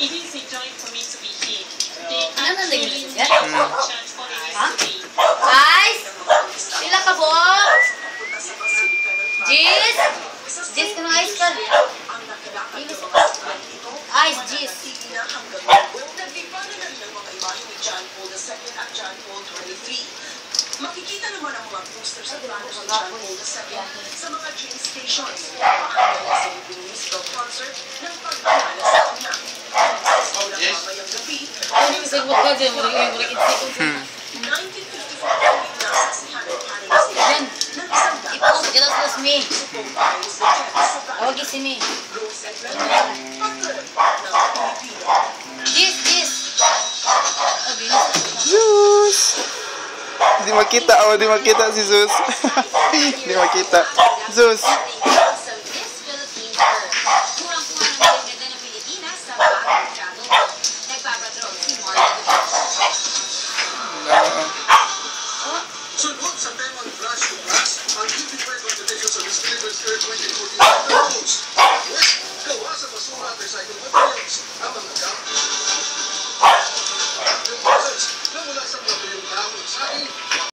It is a joy for me to be here. They Ano nang actually naging church for the Ha? rest of the Guys! Pila ka po? Jis? Jis ka ng ice ka? Ice, Jis. Makikita naman ang mga posters sa plano sa John Paul II sa mga train stations. Pakahanda sa Ministro concert ng pagpapala sa kanya. Sa ulang mamayang gabi, 1954 nasasihan ang Canada Station ng isang Ipos, gilos me. Supong sa Tawagin si me. Rose at Blanca, Butler ng Pilipino. Jis, Jis. Zeus! Di makita, oh, di makita si Zeus. Di makita. Zeus. Sunod sa temang Flash to Blast, ang TV competition sa Miss Universe Earth 2014